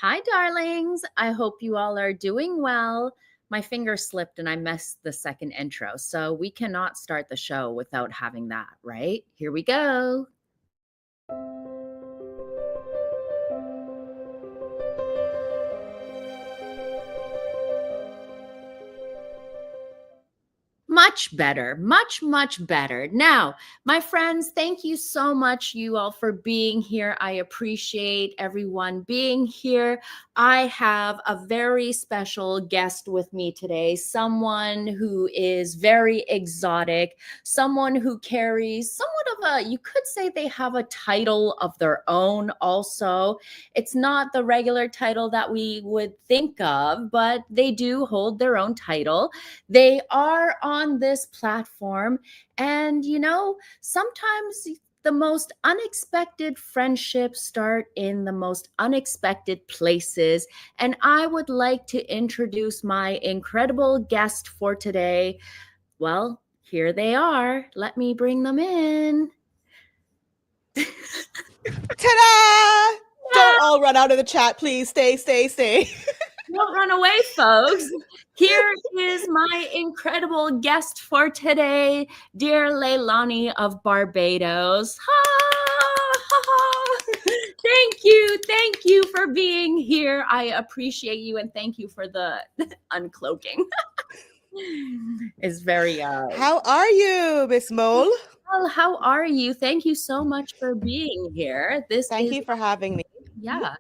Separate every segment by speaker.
Speaker 1: Hi, darlings. I hope you all are doing well. My finger slipped and I missed the second intro, so we cannot start the show without having that, right? Here we go. Much better, much better. Now, my friends, thank you so much, you all, for being here. I appreciate everyone being here. I have a very special guest with me today, someone who is very exotic, someone who carries somewhat of a, you could say they have a title of their own also. It's not the regular title that we would think of, but they do hold their own title. They are on this platform, and sometimes the most unexpected friendships start in the most unexpected places. And I would like to introduce my incredible guest for today. Well, here they are. Let me bring them in.
Speaker 2: Ta-da! Don't all run out of the chat, please. Stay.
Speaker 1: Don't run away, folks. Here is my incredible guest for today, dear Leilani of Barbados. Thank you for being here. I appreciate you, and thank you for the uncloaking. It's very
Speaker 2: How are you, Miss Mole?
Speaker 1: Well, how are you? Thank you so much for being here.
Speaker 2: Thank you for having me.
Speaker 1: Yeah.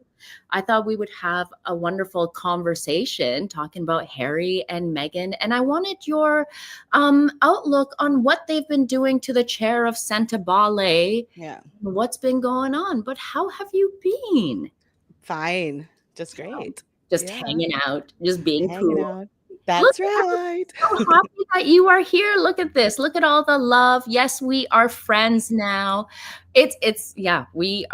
Speaker 1: I thought we would have a wonderful conversation talking about Harry and Meghan. And I wanted your outlook on what they've been doing to the chair of Sentebale.
Speaker 2: Yeah.
Speaker 1: What's been going on? But how have you been?
Speaker 2: Fine. Just great.
Speaker 1: Just hanging out, just being
Speaker 2: hanging
Speaker 1: cool.
Speaker 2: Out. That's right.
Speaker 1: I'm so happy that you are here. Look at this. Look at all the love. Yes, we are friends now. We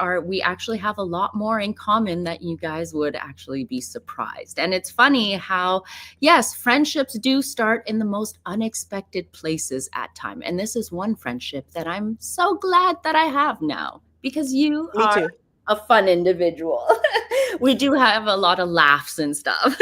Speaker 1: actually have a lot more in common that you guys would actually be surprised. And it's funny how, yes, friendships do start in the most unexpected places at time. And this is one friendship that I'm so glad that I have now, because you
Speaker 2: Me
Speaker 1: are
Speaker 2: too.
Speaker 1: a fun individual. We do have a lot of laughs and stuff.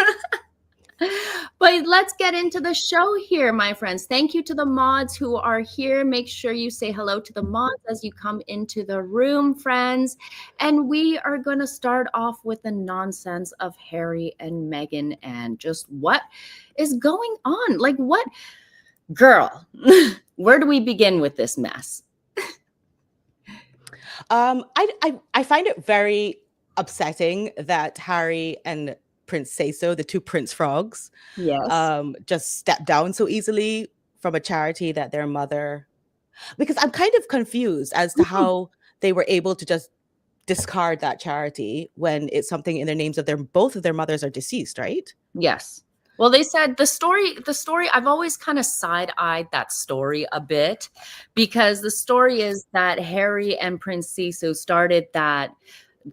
Speaker 1: But let's get into the show here, my friends. Thank you to the mods who are here. Make sure you say hello to the mods as you come into the room, friends. And we are going to start off with the nonsense of Harry and Meghan and just what is going on. Like, what? Girl, where do we begin with this mess?
Speaker 2: I find it very upsetting that Harry and Prince Say-So, the two Prince Frogs, just stepped down so easily from a charity that their mother, because I'm kind of confused as to how they were able to just discard that charity when it's something in their names of both of their mothers are deceased, right?
Speaker 1: Yes. Well, they said the story, I've always kind of side-eyed that story a bit, because the story is that Harry and Prince Say-So started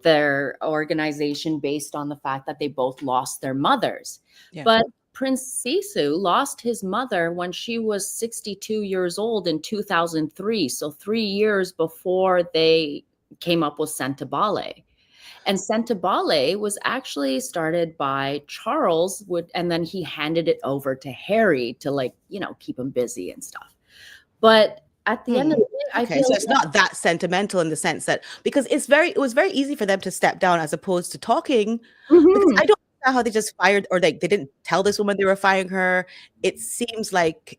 Speaker 1: their organization based on the fact that they both lost their mothers. Yeah. But Prince Say-So lost his mother when she was 62 years old in 2003. So 3 years before they came up with Sentebale. And Sentebale was actually started by Charles, and then he handed it over to Harry to keep him busy and stuff. But at the end of the day, I feel
Speaker 2: so it's not that sentimental in the sense that, because it was very easy for them to step down as opposed to talking. Because I don't know how they just fired, or they didn't tell this woman they were firing her. It seems like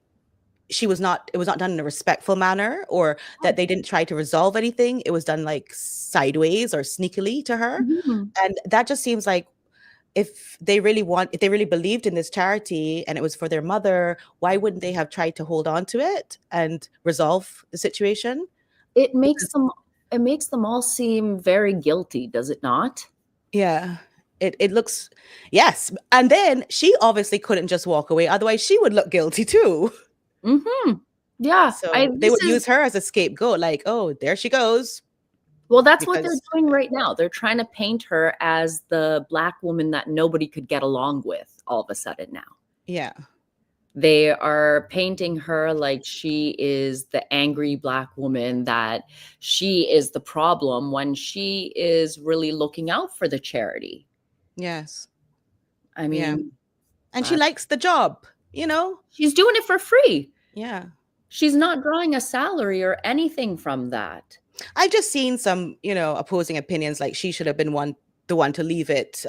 Speaker 2: it was not done in a respectful manner, or that they didn't try to resolve anything. It was done like sideways or sneakily to her. And that just seems like, if they really believed in this charity and it was for their mother, why wouldn't they have tried to hold on to it and resolve the situation?
Speaker 1: It makes them all seem very guilty, does it not?
Speaker 2: Yeah. It looks, yes. And then she obviously couldn't just walk away, otherwise she would look guilty too.
Speaker 1: Yeah.
Speaker 2: So they would use her as a scapegoat, like, oh, there she goes.
Speaker 1: Well, that's what they're doing right now. They're trying to paint her as the Black woman that nobody could get along with all of a sudden now.
Speaker 2: Yeah.
Speaker 1: They are painting her like she is the angry Black woman, that she is the problem, when she is really looking out for the charity.
Speaker 2: Yes.
Speaker 1: I
Speaker 2: Yeah.
Speaker 1: mean,
Speaker 2: And she likes the job, you know?
Speaker 1: she's doing it for free.
Speaker 2: Yeah.
Speaker 1: She's not drawing a salary or anything from that.
Speaker 2: I've just seen some, opposing opinions like she should have been the one to leave it,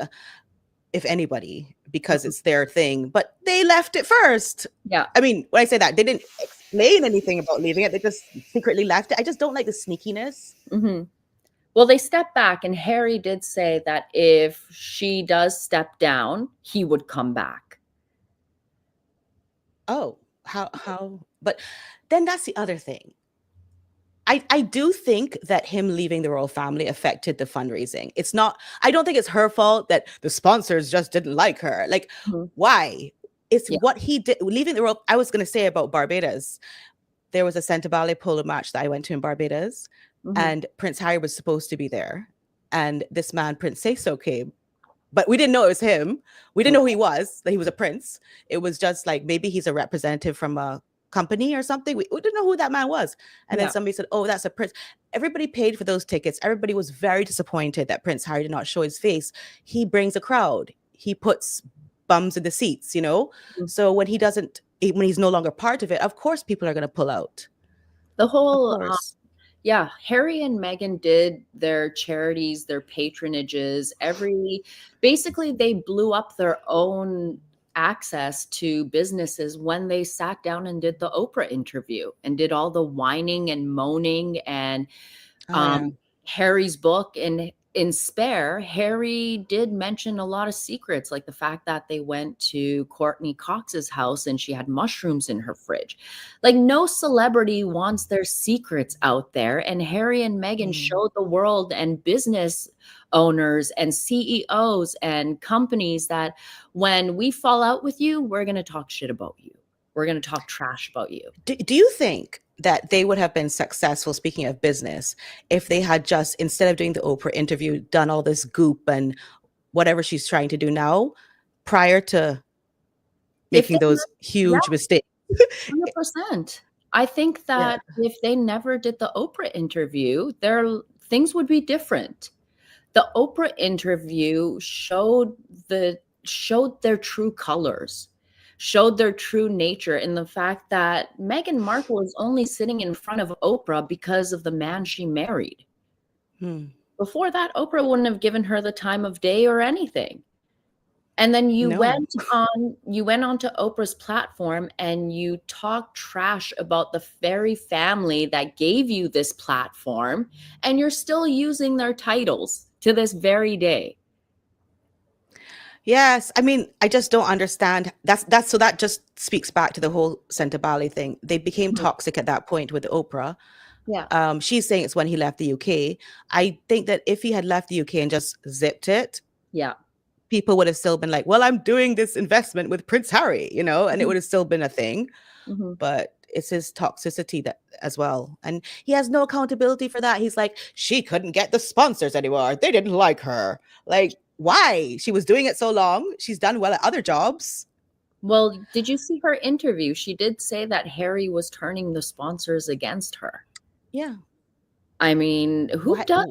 Speaker 2: if anybody, because
Speaker 1: Mhm.
Speaker 2: it's their thing. But they left it first.
Speaker 1: Yeah.
Speaker 2: I mean, when I say that, they didn't explain anything about leaving it. They just secretly left it. I just don't like the sneakiness.
Speaker 1: Hmm. Well, they stepped back, and Harry did say that if she does step down, he would come back.
Speaker 2: Oh, how? But then that's the other thing. I do think that him leaving the royal family affected the fundraising. I don't think it's her fault that the sponsors just didn't like her. Like,
Speaker 1: Mhm.
Speaker 2: why? It's
Speaker 1: Yeah.
Speaker 2: what he did leaving the royal. I was going to say about Barbados. There was a Sentebale polo match that I went to in Barbados,
Speaker 1: Mhm.
Speaker 2: and Prince Harry was supposed to be there. And this man, Prince Seso, came, but we didn't know it was him. We didn't know who he was, that he was a prince. It was just like maybe he's a representative from a company or something. We didn't know who that man was. And then
Speaker 1: Yeah.
Speaker 2: somebody said, oh, that's a prince. Everybody paid for those tickets. Everybody was very disappointed that Prince Harry did not show his face. He brings a crowd. He puts bums in the seats,
Speaker 1: Mhm.
Speaker 2: So when he's no longer part of it, of course people are going to pull out.
Speaker 1: The
Speaker 2: Of
Speaker 1: whole
Speaker 2: course.
Speaker 1: yeah, Harry and Meghan did their charities, their patronages, basically they blew up their own access to businesses when they sat down and did the Oprah interview and did all the whining and moaning. And
Speaker 2: Oh, yeah.
Speaker 1: Harry's book, in Spare, Harry did mention a lot of secrets, like the fact that they went to Courtney Cox's house and she had mushrooms in her fridge. Like, no celebrity wants their secrets out there. And Harry and Meghan
Speaker 2: Mm.
Speaker 1: showed the world and business owners and CEOs and companies that when we fall out with you, we're going to talk shit about you. We're going to talk trash about you.
Speaker 2: Do you think that they would have been successful, speaking of business, if they had just, instead of doing the Oprah interview, done all this goop and whatever she's trying to do now prior to
Speaker 1: If they,
Speaker 2: making those
Speaker 1: yeah,
Speaker 2: huge mistakes?
Speaker 1: 100%. I think
Speaker 2: Yeah.
Speaker 1: that if they never did the Oprah interview, things would be different. The Oprah interview showed their true colors, showed their true nature in the fact that Meghan Markle is only sitting in front of Oprah because of the man she married.
Speaker 2: Hmm.
Speaker 1: Before that, Oprah wouldn't have given her the time of day or anything. And then you
Speaker 2: No.
Speaker 1: went onto Oprah's platform and you talked trash about the very family that gave you this platform, and you're still using their titles to this very day.
Speaker 2: Yes. I mean, I just don't understand. So that just speaks back to the whole Sentebale thing. They became
Speaker 1: Mhm.
Speaker 2: toxic at that point with Oprah.
Speaker 1: Yeah.
Speaker 2: She's saying it's when he left the UK. I think that if he had left the UK and just zipped it,
Speaker 1: Yeah.
Speaker 2: people would have still been like, well, I'm doing this investment with Prince Harry, and it would have still been a thing.
Speaker 1: Mhm.
Speaker 2: But it's his toxicity that as well. And he has no accountability for that. He's like, she couldn't get the sponsors anymore. They didn't like her. Like, why? She was doing it so long. She's done well at other jobs.
Speaker 1: Well, did you see her interview? She did say that Harry was turning the sponsors against her.
Speaker 2: Yeah.
Speaker 1: I mean, who
Speaker 2: Why?
Speaker 1: does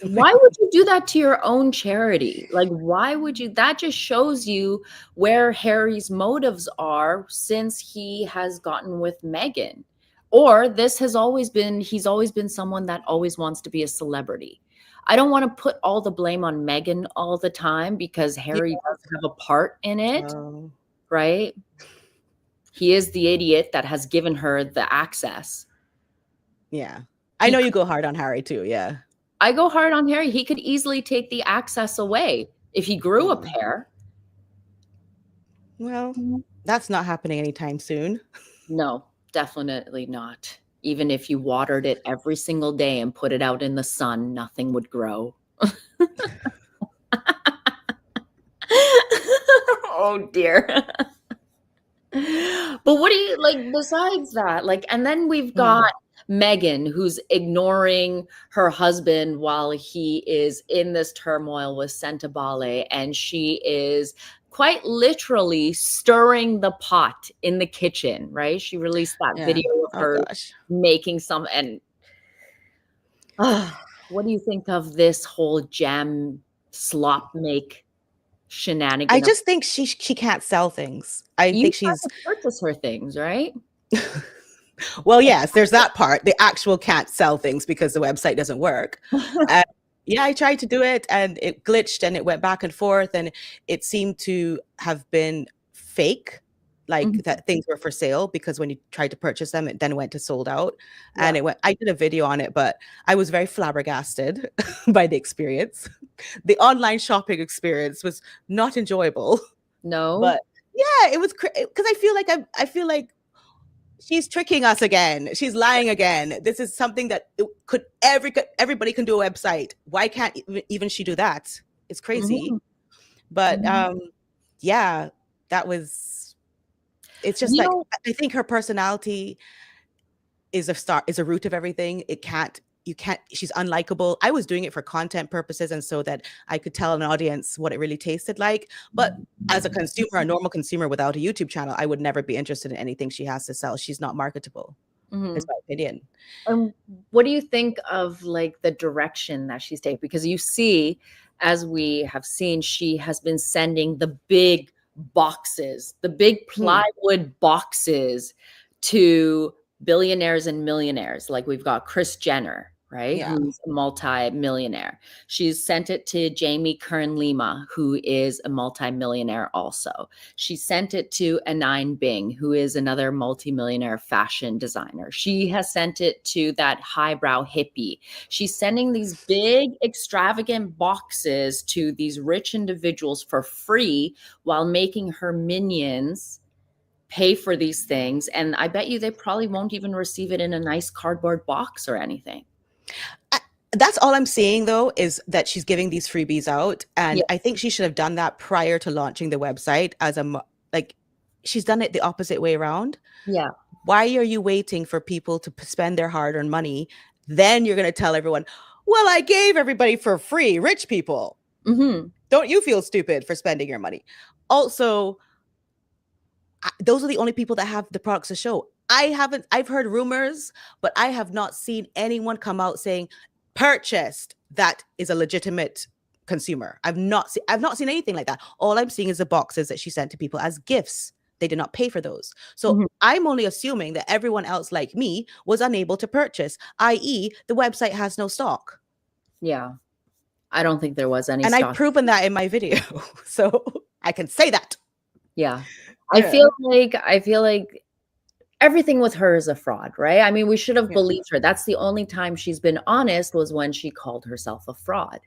Speaker 1: why would you do that to your own charity? Like, why would you? That just shows you where Harry's motives are since he has gotten with Meghan. Or he's always been someone that always wants to be a celebrity. I don't want to put all the blame on Meghan all the time because
Speaker 2: Yeah.
Speaker 1: Harry does have a part in it,
Speaker 2: Oh,
Speaker 1: right? He is the idiot that has given her the access.
Speaker 2: yeah. I
Speaker 1: He
Speaker 2: know you go hard on Harry too. Yeah.
Speaker 1: I go hard on Harry. He could easily take the access away if he grew a
Speaker 2: Mm.
Speaker 1: pair.
Speaker 2: Well, that's not happening anytime soon.
Speaker 1: No, definitely not. Even if you watered it every single day and put it out in the sun, nothing would grow. Oh dear. But what do you like besides that? Like, and then we've got Meghan, who's ignoring her husband while he is in this turmoil with Sentebale, and she is quite literally stirring the pot in the kitchen, right? She released that
Speaker 2: Yeah.
Speaker 1: video of
Speaker 2: Oh
Speaker 1: her
Speaker 2: gosh.
Speaker 1: making some, and what do you think of this whole jam slop make? shenanigan.
Speaker 2: I just think she can't sell things. I
Speaker 1: You
Speaker 2: think
Speaker 1: have
Speaker 2: she's
Speaker 1: to purchase her things, right?
Speaker 2: well, yes, there's that part. The actual can't sell things because the website doesn't work. Yeah, I tried to do it and it glitched and it went back and forth and it seemed to have been fake, like
Speaker 1: Mhm.
Speaker 2: that things were for sale, because when you tried to purchase them, it then went to sold out.
Speaker 1: Yeah.
Speaker 2: And I did a video on it, but I was very flabbergasted by the experience. The online shopping experience was not enjoyable,
Speaker 1: No.
Speaker 2: but yeah, it was because I feel like she's tricking us again. She's lying again. This is something that everybody can do a website. Why can't even she do that? It's crazy.
Speaker 1: Mhm.
Speaker 2: But
Speaker 1: Mhm.
Speaker 2: yeah, that was. It's just
Speaker 1: You
Speaker 2: like
Speaker 1: know,
Speaker 2: I think her personality is a root of everything. You can't, she's unlikable. I was doing it for content purposes and so that I could tell an audience what it really tasted like. But as a consumer, a normal consumer without a YouTube channel, I would never be interested in anything she has to sell. She's not marketable, is
Speaker 1: mhm.
Speaker 2: my opinion.
Speaker 1: What do you think of like the direction that she's taking? Because you see, as we have seen, she has been sending the big boxes, the big
Speaker 2: Hmm.
Speaker 1: plywood boxes to billionaires and millionaires. Like we've got Kris Jenner, right?
Speaker 2: Yeah.
Speaker 1: Who's a multi-millionaire. She's sent it to Jamie Kern Lima, who is a multi-millionaire also. She sent it to Anine Bing, who is another multimillionaire fashion designer. She has sent it to that highbrow hippie. She's sending these big, extravagant boxes to these rich individuals for free while making her minions pay for these things. And I bet you they probably won't even receive it in a nice cardboard box or anything.
Speaker 2: That's all I'm saying though, is that she's giving these freebies out. And
Speaker 1: Yeah.
Speaker 2: I think she should have done that prior to launching the website like she's done it the opposite way around.
Speaker 1: Yeah.
Speaker 2: Why are you waiting for people to spend their hard-earned money? Then you're going to tell everyone, well, I gave everybody for free, rich people.
Speaker 1: Mm-hmm.
Speaker 2: Don't you feel stupid for spending your money? Also, those are the only people that have the products to show. I've heard rumors, but I have not seen anyone come out saying purchased that is a legitimate consumer. I've not seen anything like that. All I'm seeing is the boxes that she sent to people as gifts. They did not pay for those. So
Speaker 1: Mm-hmm.
Speaker 2: I'm only assuming that everyone else like me was unable to purchase, i.e., the website has no stock.
Speaker 1: Yeah. I don't think there was any
Speaker 2: And I've
Speaker 1: stock.
Speaker 2: proven that in my video. So I can say that.
Speaker 1: Yeah. I
Speaker 2: Yeah.
Speaker 1: feel like everything with her is a fraud, right? I mean, we should have
Speaker 2: Yeah.
Speaker 1: believed her. That's the only time she's been honest was when she called herself a fraud.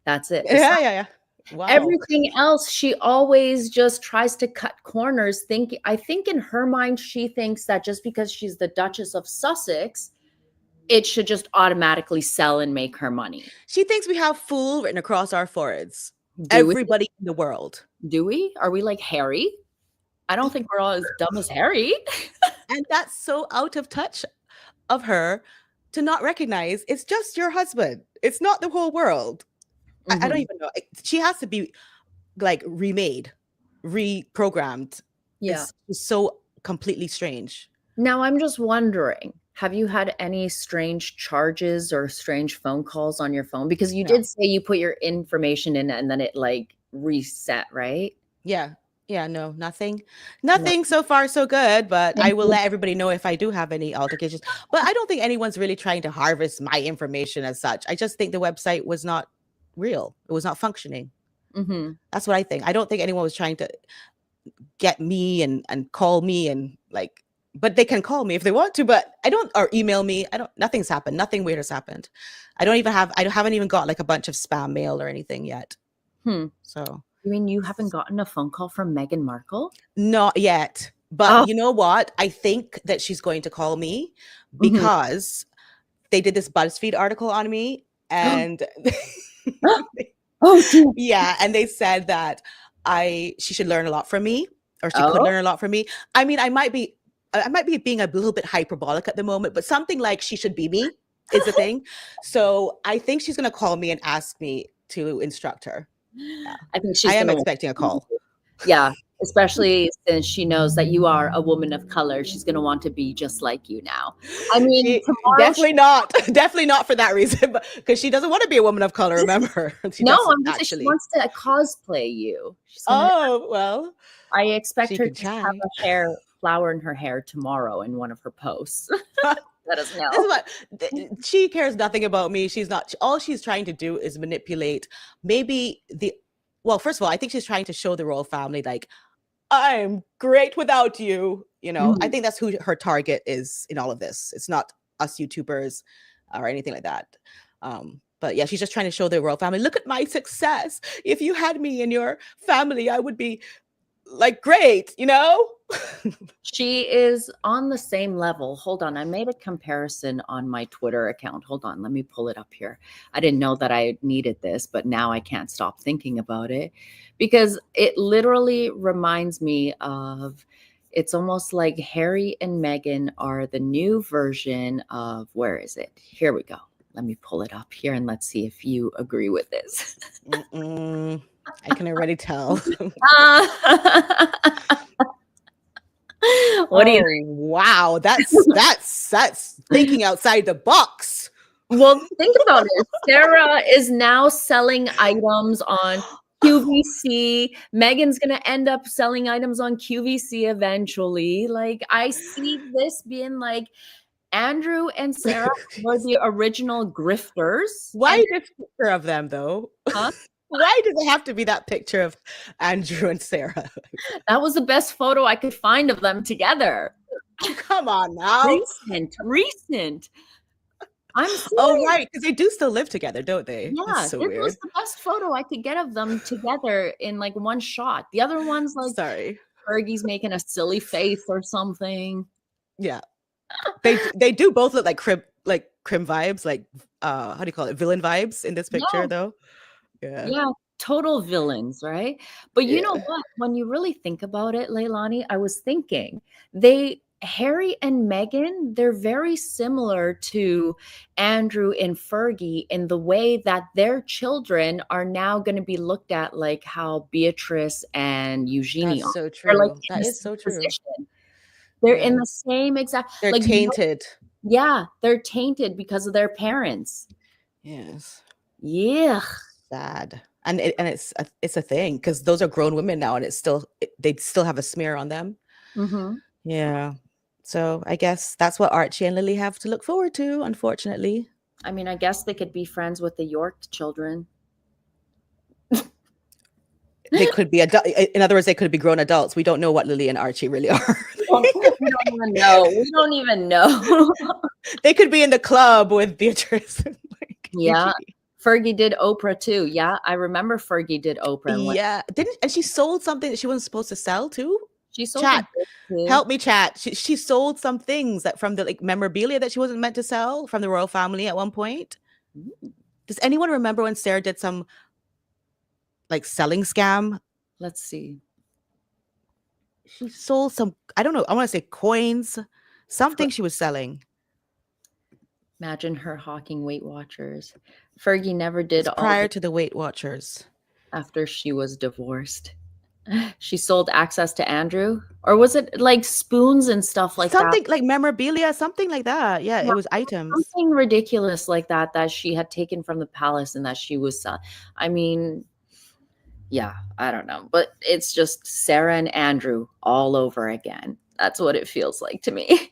Speaker 1: That's it.
Speaker 2: Yeah. Wow.
Speaker 1: Everything else, she always just tries to cut corners. I think in her mind, she thinks that just because she's the Duchess of Sussex, it should just automatically sell and make her money.
Speaker 2: She thinks we have fool written across our foreheads.
Speaker 1: Do we?
Speaker 2: Everybody in the world.
Speaker 1: Do we? Are we like Harry? I don't think we're all as dumb as Harry.
Speaker 2: And that's so out of touch of her to not recognize it's just your husband. It's not the whole world. I don't even know. She has to be like remade, reprogrammed.
Speaker 1: Yeah.
Speaker 2: It's so completely strange.
Speaker 1: Now I'm just wondering, have you had any strange charges or strange phone calls on your phone? Because you
Speaker 2: No.
Speaker 1: did say you put your information in and then it like reset, right?
Speaker 2: Yeah. Yeah, no, nothing. Nothing so far so good, but I will let everybody know if I do have any altercations. But I don't think anyone's really trying to harvest my information as such. I just think the website was not real. It was not functioning.
Speaker 1: Mm-hmm.
Speaker 2: That's what I think. I don't think anyone was trying to get me and call me and like, but they can call me if they want to, but or email me. Nothing's happened. Nothing weird has happened. I haven't even got like a bunch of spam mail or anything yet. So.
Speaker 1: You mean you haven't gotten a phone call from Meghan Markle?
Speaker 2: Not yet. But you know what? I think that she's going to call me because they did this BuzzFeed article on me and yeah, and they said that she should learn a lot from me, or she could learn a lot from me. I mean, I might be being a little bit hyperbolic at the moment, but something like she should be me is the thing. So I think she's going to call me and ask me to instruct her. Yeah.
Speaker 1: I think I
Speaker 2: am expecting a call.
Speaker 1: Yeah. Especially since she knows that you are a woman of color. She's going to want to be just like you now. I mean,
Speaker 2: She
Speaker 1: tomorrow.
Speaker 2: definitely not, definitely not for that reason, but because she doesn't want to be a woman of color. Remember, she
Speaker 1: No,
Speaker 2: doesn't
Speaker 1: I'm just saying she
Speaker 2: actually.
Speaker 1: wants to cosplay you. She's gonna.
Speaker 2: Oh well,
Speaker 1: I expect
Speaker 2: she
Speaker 1: her
Speaker 2: could
Speaker 1: to have
Speaker 2: try.
Speaker 1: a flower in her hair tomorrow in one of her posts. Let us know.
Speaker 2: This is what she cares nothing about me. She's not. All she's trying to do is manipulate. Maybe the. Well, first of all, I think she's trying to show the royal family like I'm great without you. You know, I think that's who her target is in all of this. It's not us YouTubers or anything like that. But yeah, she's just trying to show the royal family, look at my success. If you had me in your family, I would be like great, you know?
Speaker 1: She is on the same level. Hold on. I made a comparison on my Twitter account. Hold on. Let me pull it up here. I didn't know that I needed this, but now I can't stop thinking about it because it literally reminds me of, it's almost like Harry and Meghan are the new version of, where is it? Here we go. Let me pull it up here and let's see if you agree with this.
Speaker 2: I can already tell.
Speaker 1: What do you think?
Speaker 2: Wow, that's thinking outside the box.
Speaker 1: Well, think about it. Sarah is now selling items on QVC. Meghan's going to end up selling items on QVC eventually. Like, I see this being like Andrew and Sarah were the original grifters.
Speaker 2: Why this picture of them, though?
Speaker 1: Huh?
Speaker 2: Why does it have to be that picture of Andrew and Sarah?
Speaker 1: That was the best photo I could find of them together.
Speaker 2: Come on now.
Speaker 1: Recent. I'm serious.
Speaker 2: Oh, right, because they do still live together, don't they?
Speaker 1: Yeah,
Speaker 2: so
Speaker 1: this
Speaker 2: weird.
Speaker 1: was the best photo I could get of them together in like one shot. The other one's like,
Speaker 2: sorry,
Speaker 1: Fergie's making a silly face or something.
Speaker 2: Yeah, they do both look like crib vibes, like how do you call it, villain vibes in this picture, though.
Speaker 1: Yeah, total villains, right? But you know what? When you really think about it, Leilani, I was thinking Harry and Meghan, they're very similar to Andrew and Fergie in the way that their children are now going to be looked at like how Beatrice and Eugenie
Speaker 2: That's
Speaker 1: are.
Speaker 2: so true.
Speaker 1: Like
Speaker 2: that is so true.
Speaker 1: Position. They're in the same exact.
Speaker 2: They're
Speaker 1: like,
Speaker 2: tainted.
Speaker 1: Yeah, they're tainted because of their parents.
Speaker 2: Yes.
Speaker 1: Yeah.
Speaker 2: Sad. And it's a thing because those are grown women now, and they still have a smear on them. Yeah. So I guess that's what Archie and Lily have to look forward to, unfortunately.
Speaker 1: I mean, I guess they could be friends with the York children.
Speaker 2: They could be in other words, they could be grown adults. We don't know what Lily and Archie really are.
Speaker 1: We don't even know. We don't even know.
Speaker 2: They could be in the club with Beatrice.
Speaker 1: Yeah. Fergie did Oprah too. Yeah, I remember Fergie did Oprah.
Speaker 2: Yeah. And she sold something that she wasn't supposed to sell too?
Speaker 1: She sold
Speaker 2: chat. Help me, chat. She sold some things that from the like memorabilia that she wasn't meant to sell from the royal family at one point. Does anyone remember when Sarah did some like selling scam?
Speaker 1: Let's see.
Speaker 2: She sold some, I don't know, I want to say coins, something she was selling.
Speaker 1: Imagine her hawking Weight Watchers. Fergie never did all
Speaker 2: prior to the Weight Watchers.
Speaker 1: After she was divorced. She sold access to Andrew, or was it like spoons and stuff like
Speaker 2: something
Speaker 1: that?
Speaker 2: Like memorabilia, something like that. Yeah, it was items.
Speaker 1: Something ridiculous like that she had taken from the palace and that she was I mean, yeah, I don't know, but it's just Sarah and Andrew all over again. That's what it feels like to me.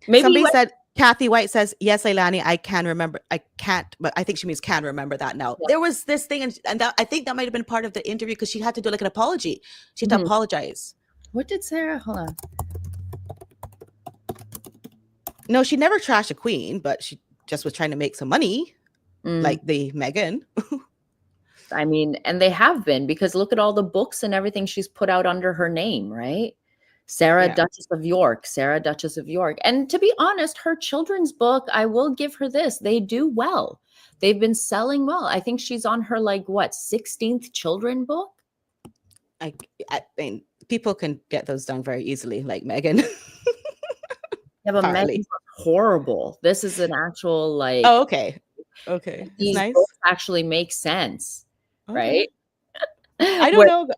Speaker 2: Maybe somebody said, Kathy White says, yes, Leilani, I can remember. I can't, but I think she means can remember that now. Yeah. There was this thing, and that, I think that might have been part of the interview because she had to do like an apology. She had to apologize.
Speaker 1: What did Sarah? Hold on.
Speaker 2: No, she never trashed a queen, but she just was trying to make some money, like the Meghan.
Speaker 1: I mean, and they have been, because look at all the books and everything she's put out under her name, right? Sarah, Duchess of York, Sarah, Duchess of York. And to be honest, her children's book, I will give her this. They do well. They've been selling well. I think she's on her, like, what, 16th children book?
Speaker 2: I mean, people can get those done very easily, like Meghan.
Speaker 1: Yeah, but Meghan's horrible. This is an actual, like...
Speaker 2: Oh, okay. Okay.
Speaker 1: These
Speaker 2: nice.
Speaker 1: books actually make sense, right?
Speaker 2: I don't know.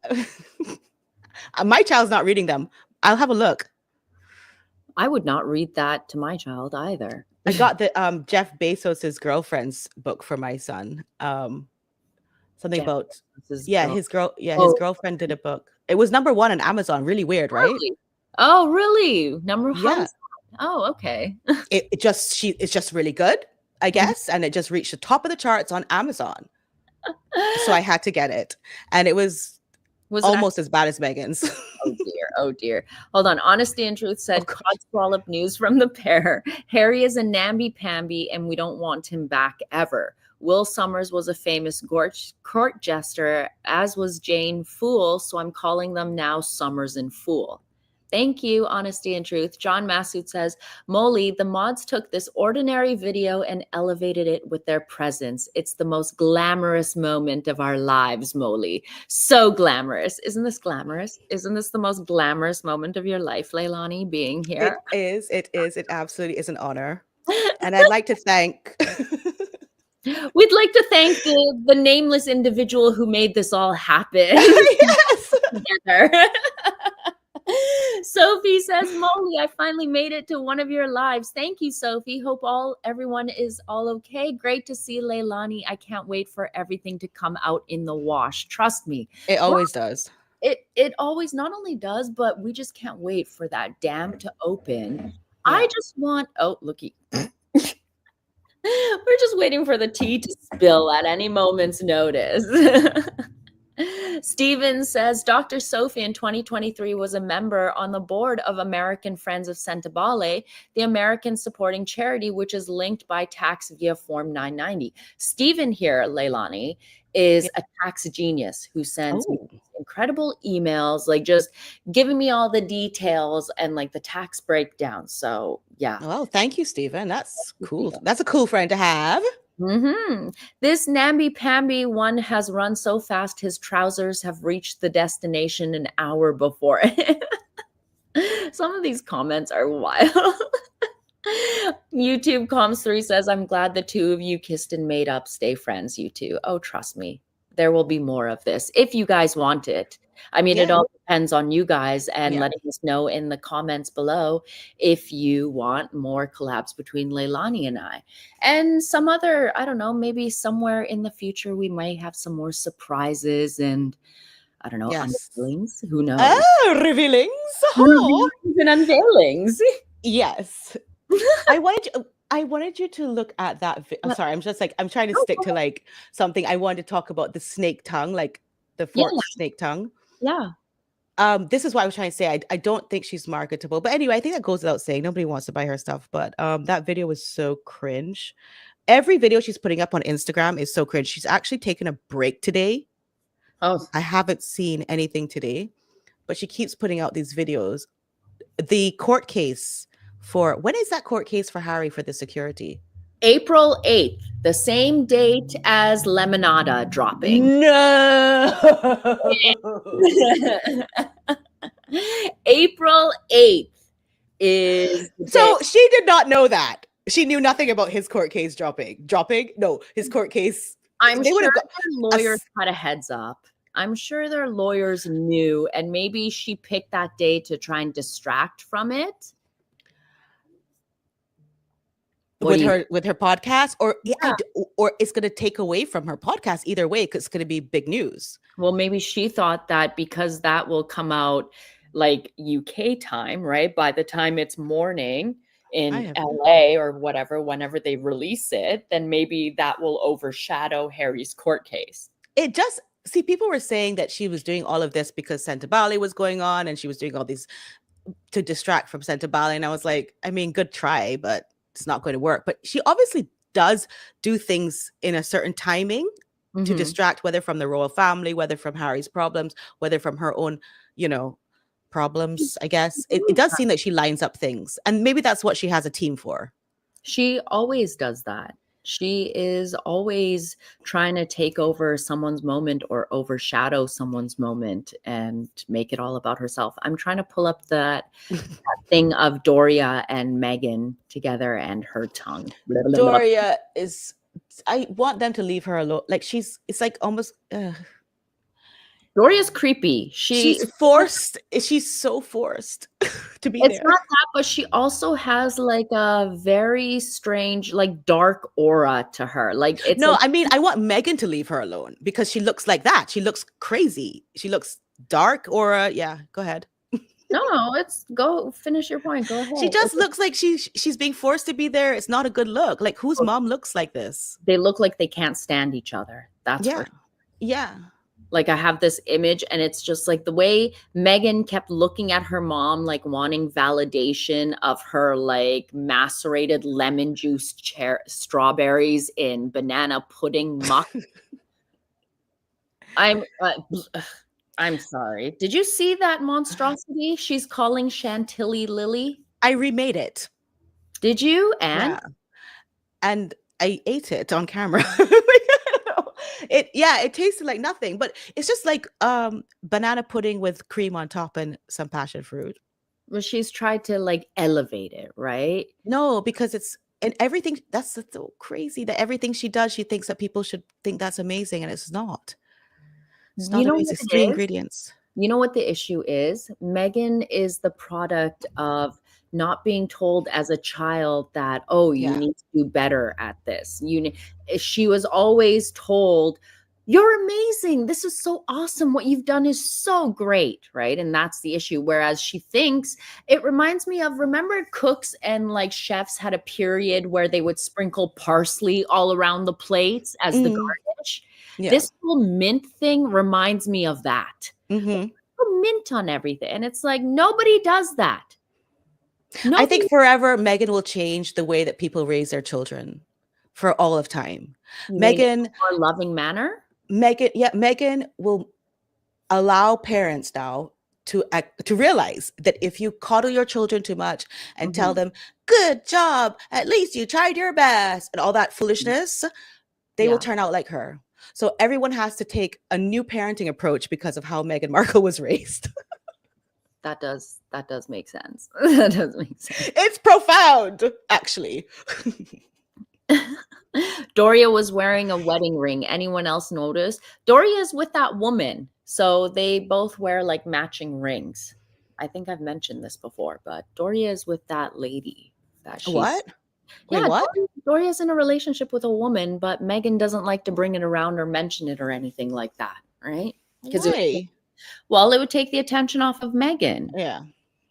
Speaker 2: My child's not reading them. I'll have a look.
Speaker 1: I would not read that to my child either.
Speaker 2: I got the Jeff Bezos's girlfriend's book for my son. Something
Speaker 1: Jeff
Speaker 2: about
Speaker 1: Bezos's
Speaker 2: his
Speaker 1: Oh,
Speaker 2: girlfriend did a book. It was number 1 on Amazon. Really weird, right?
Speaker 1: really? Oh, really? How
Speaker 2: Yeah.
Speaker 1: was that? Oh, okay.
Speaker 2: It's just really good, I guess, and it just reached the top of the charts on Amazon. So I had to get it, and it was almost as bad as Meghan's.
Speaker 1: Oh dear, oh dear. Hold on. Honesty and Truth said,
Speaker 2: gosh.
Speaker 1: Codswallop news from the pair. Harry is a namby-pamby and we don't want him back ever. Will Summers was a famous court jester, as was Jane Fool, so I'm calling them now Summers and Fool. Thank you, Honesty and Truth. John Massoud says, Molly, the mods took this ordinary video and elevated it with their presence. It's the most glamorous moment of our lives, Molly. So glamorous. Isn't this glamorous? Isn't this the most glamorous moment of your life, Leilani, being here?
Speaker 2: It is. It absolutely is an honor. And I'd like to thank...
Speaker 1: We'd like to thank the nameless individual who made this all happen.
Speaker 2: Yes.
Speaker 1: Together. Sophie says, Molly, I finally made it to one of your lives. Thank you, Sophie. Hope everyone is all okay. Great to see Leilani. I can't wait for everything to come out in the wash. Trust me.
Speaker 2: It always does.
Speaker 1: It always not only does, but we just can't wait for that dam to open. Yeah. I just want, oh, looky. We're just waiting for the tea to spill at any moment's notice. Steven says, Dr. Sophie in 2023 was a member on the board of American Friends of Sentebale, the American supporting charity, which is linked by tax via Form 990. Steven here, Leilani, is a tax genius who sends me incredible emails, like just giving me all the details and like the tax breakdown. So yeah.
Speaker 2: Well, thank you, Steven. That's cool. That's a cool friend to have.
Speaker 1: Mm-hmm. This namby-pamby one has run so fast his trousers have reached the destination an hour before it. Some of these comments are wild. YouTube Coms 3 says, I'm glad the two of you kissed and made up. Stay friends, you two. Oh, trust me. There will be more of this if you guys want it. I mean, it all depends on you guys and letting us know in the comments below if you want more collabs between Leilani and I. And some other, I don't know, maybe somewhere in the future we might have some more surprises and I don't know, unveilings. Who knows?
Speaker 2: Oh, revealings.
Speaker 1: Revealings and unveilings.
Speaker 2: Yes. I wanted you to look at that. I'm sorry. I'm just like, I'm trying to stick to like something. I wanted to talk about the snake tongue, like the forked snake tongue.
Speaker 1: Yeah.
Speaker 2: This is what I was trying to say. I don't think she's marketable, but anyway, I think that goes without saying. Nobody wants to buy her stuff, but that video was so cringe. Every video she's putting up on Instagram is so cringe. She's actually taken a break today.
Speaker 1: Oh,
Speaker 2: I haven't seen anything today, but she keeps putting out these videos. The court case for, when is that court case for Harry for the security?
Speaker 1: April 8th, the same date as Lemonada dropping.
Speaker 2: No.
Speaker 1: April 8th is
Speaker 2: so she did not know that. She knew nothing about his court case dropping. No, his court case.
Speaker 1: I'm sure their lawyers had a heads up. I'm sure their lawyers knew, and maybe she picked that day to try and distract from it.
Speaker 2: With her podcast, or it's going to take away from her podcast either way, because it's going to be big news.
Speaker 1: Well, maybe she thought that because that will come out like UK time, right? By the time it's morning in LA or whatever, whenever they release it, then maybe that will overshadow Harry's court case.
Speaker 2: It just, see, people were saying that she was doing all of this because Sentebale was going on and she was doing all these to distract from Sentebale. And I was like, I mean, good try, but it's not going to work. But she obviously does do things in a certain timing to distract, whether from the royal family, whether from Harry's problems, whether from her own, problems, I guess. It does seem that she lines up things. And maybe that's what she has a team for.
Speaker 1: She always does that. She is always trying to take over someone's moment or overshadow someone's moment and make it all about herself. I'm trying to pull up that thing of Doria and Meghan together and her tongue.
Speaker 2: Doria is, I want them to leave her alone. Like it's like almost,
Speaker 1: Doria's creepy.
Speaker 2: She's forced. She's so forced to be
Speaker 1: It's
Speaker 2: there.
Speaker 1: not that, but she also has like a very strange, like dark aura to her. Like it's
Speaker 2: No,
Speaker 1: like,
Speaker 2: I mean, I want Meghan to leave her alone because she looks like that. She looks crazy. She looks dark aura. Yeah, go ahead.
Speaker 1: no, it's go finish your point. Go
Speaker 2: She
Speaker 1: ahead.
Speaker 2: just looks like she's being forced to be there. It's not a good look. Like whose mom looks like this?
Speaker 1: They look like they can't stand each other. That's
Speaker 2: Yeah.
Speaker 1: for
Speaker 2: Yeah.
Speaker 1: like I have this image and it's just like the way Meghan kept looking at her mom, like wanting validation of her like macerated lemon juice strawberries in banana pudding muck. I'm sorry. Did you see that monstrosity? She's calling Chantilly Lily.
Speaker 2: I remade it.
Speaker 1: Did you? And
Speaker 2: Yeah. And I ate it on camera. It tasted like nothing, but it's just like banana pudding with cream on top and some passion fruit.
Speaker 1: well, she's tried to like elevate it, right?
Speaker 2: No, because it's and everything that's so crazy that everything she does, she thinks that people should think that's amazing, and it's not. It's
Speaker 1: You
Speaker 2: not
Speaker 1: know
Speaker 2: amazing.
Speaker 1: what
Speaker 2: It's
Speaker 1: it
Speaker 2: three
Speaker 1: is?
Speaker 2: ingredients.
Speaker 1: You know what the issue is? Meghan is the product of not being told as a child that, oh, you
Speaker 2: Yeah.
Speaker 1: need to do better at this. She was always told, you're amazing. This is so awesome. What you've done is so great, right? And that's the issue. Whereas she thinks, it reminds me of, remember cooks and like chefs had a period where they would sprinkle parsley all around the plates as the garnish?
Speaker 2: Yeah.
Speaker 1: This whole mint thing reminds me of that.
Speaker 2: Mm-hmm.
Speaker 1: Mint on everything. And it's like, nobody does that.
Speaker 2: I think forever Meghan will change the way that people raise their children for all of time. Meghan,
Speaker 1: more loving manner.
Speaker 2: Meghan will allow parents now to realize that if you coddle your children too much and tell them, good job, at least you tried your best, and all that foolishness, they will turn out like her. So everyone has to take a new parenting approach because of how Meghan Markle was raised.
Speaker 1: That does make sense. That does make sense.
Speaker 2: It's profound, actually.
Speaker 1: Doria was wearing a wedding ring. Anyone else notice? Doria's with that woman. So they both wear like matching rings. I think I've mentioned this before, but Doria is with that lady.
Speaker 2: What? Wait,
Speaker 1: Yeah,
Speaker 2: what?
Speaker 1: Doria's in a relationship with a woman, but Meghan doesn't like to bring it around or mention it or anything like that, right?
Speaker 2: Why?
Speaker 1: Well, it would take the attention off of Meghan.
Speaker 2: Yeah.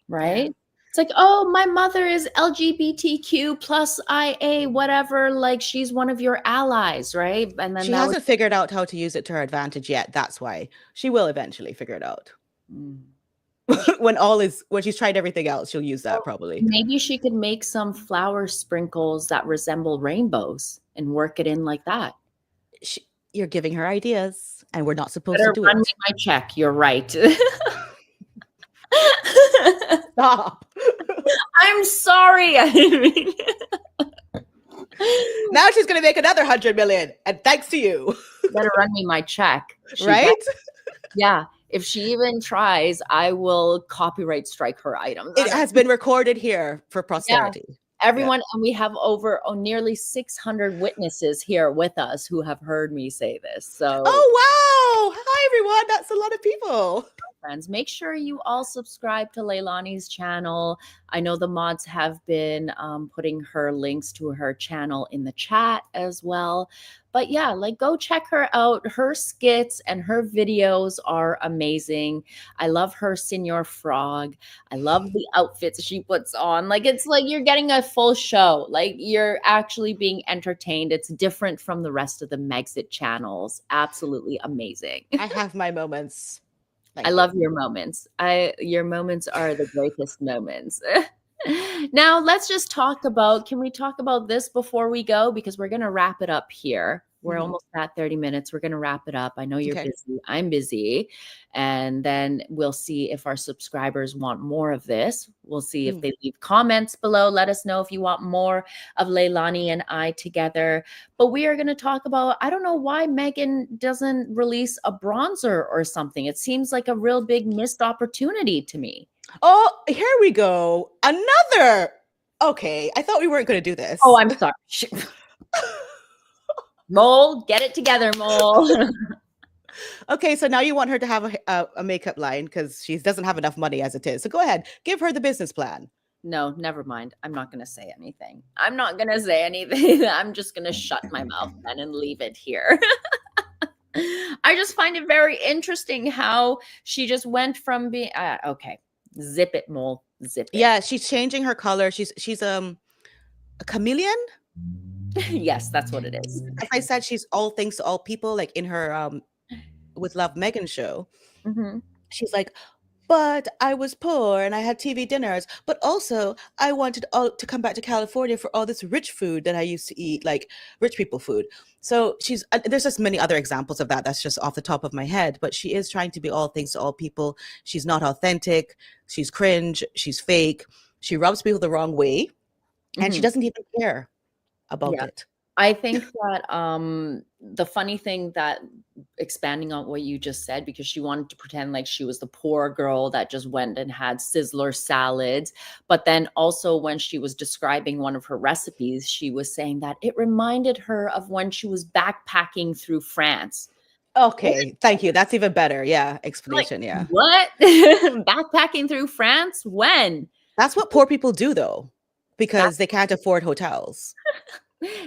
Speaker 1: Right? Yeah. It's like, oh, my mother is LGBTQ plus IA, whatever. Like she's one of your allies, right? And then
Speaker 2: she hasn't figured out how to use it to her advantage yet. That's why she will eventually figure it out. When she's tried everything else, she'll use that probably.
Speaker 1: Maybe she could make some flower sprinkles that resemble rainbows and work it in like that.
Speaker 2: You're giving her ideas, and we're not supposed to do
Speaker 1: run
Speaker 2: it.
Speaker 1: Me my check. You're right.
Speaker 2: Stop.
Speaker 1: I'm sorry. I didn't mean
Speaker 2: Now she's going to make another 100 million, and thanks to you.
Speaker 1: Better run me my check.
Speaker 2: Right?
Speaker 1: Yeah. If she even tries, I will copyright strike her items.
Speaker 2: It has been recorded here for posterity.
Speaker 1: Yeah. Everyone, and we have over nearly 600 witnesses here with us who have heard me say this. So,
Speaker 2: oh wow! Hi everyone, that's a lot of people.
Speaker 1: Friends, make sure you all subscribe to Leilani's channel. I know the mods have been putting her links to her channel in the chat as well. But yeah, like go check her out. Her skits and her videos are amazing. I love her Senor Frog. I love the outfits she puts on. Like it's like you're getting a full show. Like you're actually being entertained. It's different from the rest of the Megxit channels. Absolutely amazing.
Speaker 2: I have my moments.
Speaker 1: I love your moments. Your moments are the greatest moments. Now let's just talk about, can we talk about this before we go? Because we're going to wrap it up here. We're almost at 30 minutes. We're going to wrap it up. I know you're busy. I'm busy. And then we'll see if our subscribers want more of this. We'll see if they leave comments below. Let us know if you want more of Leilani and I together. But we are going to talk about, I don't know why Meghan doesn't release a bronzer or something. It seems like a real big missed opportunity to me.
Speaker 2: Oh, here we go. Another. Okay. I thought we weren't going to do this.
Speaker 1: Oh, I'm sorry. Mole, get it together, Mole.
Speaker 2: Okay, so now you want her to have a makeup line because she doesn't have enough money as it is. So go ahead, give her the business plan.
Speaker 1: No, never mind. I'm not going to say anything. I'm not going to say anything. I'm just going to shut my mouth then and leave it here. I just find it very interesting how she just went from being okay. Zip it, mole. Zip it.
Speaker 2: Yeah, she's changing her color. She's a chameleon.
Speaker 1: Yes, that's what it is.
Speaker 2: As I said, she's all things to all people. Like in her With Love Meghan show, she's like, but I was poor and I had TV dinners, but also I wanted to come back to California for all this rich food that I used to eat, like rich people food. So there's just many other examples of that. That's just off the top of my head, but she is trying to be all things to all people. She's not authentic. She's cringe. She's fake. She rubs people the wrong way, and she doesn't even care about it.
Speaker 1: I think that the funny thing that, expanding on what you just said, because she wanted to pretend like she was the poor girl that just went and had Sizzler salads. But then also when she was describing one of her recipes, she was saying that it reminded her of when she was backpacking through France.
Speaker 2: Okay, thank you. That's even better. Yeah, explanation.
Speaker 1: Like,
Speaker 2: yeah.
Speaker 1: What? Backpacking through France? When?
Speaker 2: That's what poor people do, though, because they can't afford hotels.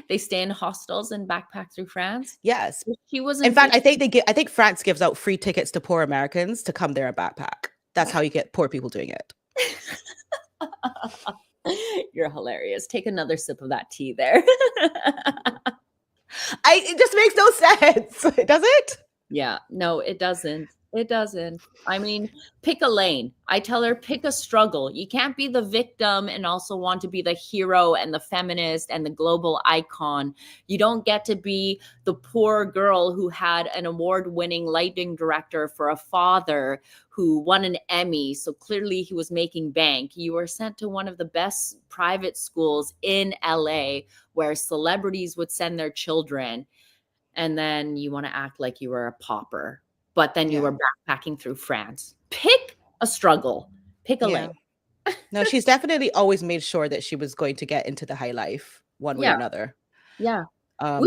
Speaker 1: They stay in hostels and backpack through France.
Speaker 2: Yes,
Speaker 1: she wasn't.
Speaker 2: In fact, I think France gives out free tickets to poor Americans to come there and backpack. That's how you get poor people doing it.
Speaker 1: You're hilarious. Take another sip of that tea there.
Speaker 2: It just makes no sense. Does it?
Speaker 1: Yeah, no, it doesn't. It doesn't. I mean, pick a lane. I tell her, pick a struggle. You can't be the victim and also want to be the hero and the feminist and the global icon. You don't get to be the poor girl who had an award-winning lighting director for a father who won an Emmy. So clearly he was making bank. You were sent to one of the best private schools in LA where celebrities would send their children. And then you want to act like you were a pauper. But then you were backpacking through France. Pick a struggle. Pick a lane.
Speaker 2: No, she's definitely always made sure that she was going to get into the high life one way or another.
Speaker 1: Yeah. But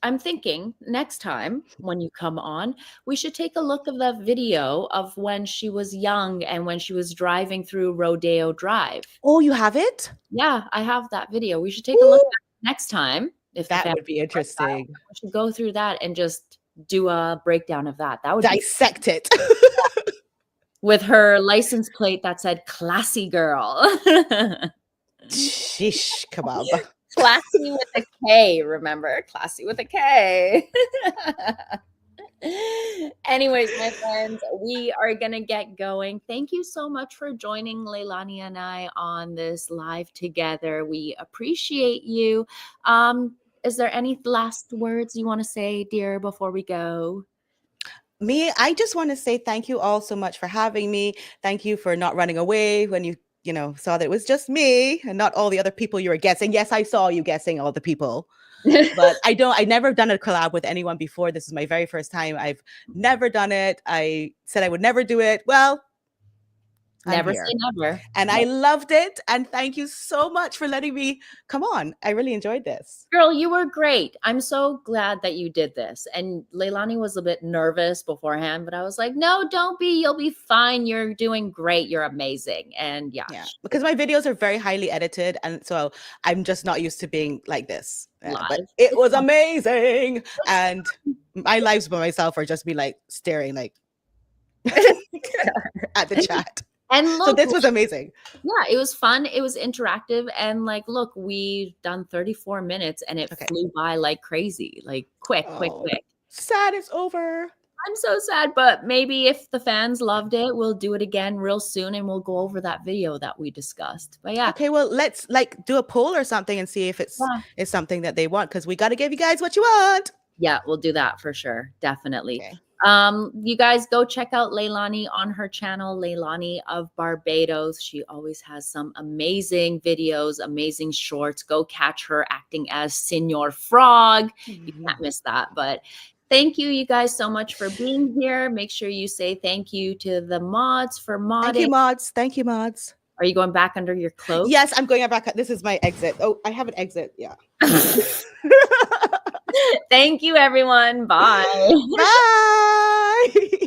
Speaker 1: I'm thinking next time when you come on, we should take a look of the video of when she was young and when she was driving through Rodeo Drive.
Speaker 2: Oh, you have it?
Speaker 1: Yeah, I have that video. We should take a look at it next time. If
Speaker 2: that would be interesting.
Speaker 1: We should go through that and just do a breakdown of that. That would
Speaker 2: dissect it
Speaker 1: with her license plate that said "classy girl."
Speaker 2: Sheesh, kebab.
Speaker 1: Classy with a K. Remember, classy with a K. Anyways, my friends, we are gonna get going. Thank you so much for joining Leilani and I on this live together. We appreciate you. Is there any last words you want to say, dear, before we go?
Speaker 2: I just want to say thank you all so much for having me. Thank you for not running away when you saw that it was just me and not all the other people you were guessing. Yes, I saw you guessing all the people. But I never done a collab with anyone before. This is my very first time. I've never done it. I said I would never do it. Well,
Speaker 1: never say never.
Speaker 2: And I loved it. And thank you so much for letting me come on. I really enjoyed this.
Speaker 1: Girl, you were great. I'm so glad that you did this. And Leilani was a bit nervous beforehand, but I was like, no, don't be. You'll be fine. You're doing great. You're amazing. And yeah.
Speaker 2: Because my videos are very highly edited. And so I'm just not used to being like this. But it was amazing. And my lives by myself are just me like staring like at the chat.
Speaker 1: And look,
Speaker 2: so this was amazing.
Speaker 1: Yeah, it was fun. It was interactive. And like, look, we've done 34 minutes and it flew by like crazy, like quick.
Speaker 2: Sad it's over.
Speaker 1: I'm so sad, but maybe if the fans loved it, we'll do it again real soon and we'll go over that video that we discussed. But yeah.
Speaker 2: Okay, well, let's like do a poll or something and see if it's something that they want, because we got to give you guys what you want.
Speaker 1: Yeah, we'll do that for sure. Definitely. Okay. You guys go check out Leilani on her channel, Leilani of Barbados. She always has some amazing videos, amazing shorts. Go catch her acting as Senor Frog. You can't miss that. But thank you guys so much for being here. Make sure you say thank you to the mods for modding.
Speaker 2: Thank you, mods. Thank you, mods.
Speaker 1: Are you going back under your cloak?
Speaker 2: Yes, I'm going back. This is my exit. Oh, I have an exit. Yeah.
Speaker 1: Thank you, everyone. Bye.
Speaker 2: Bye.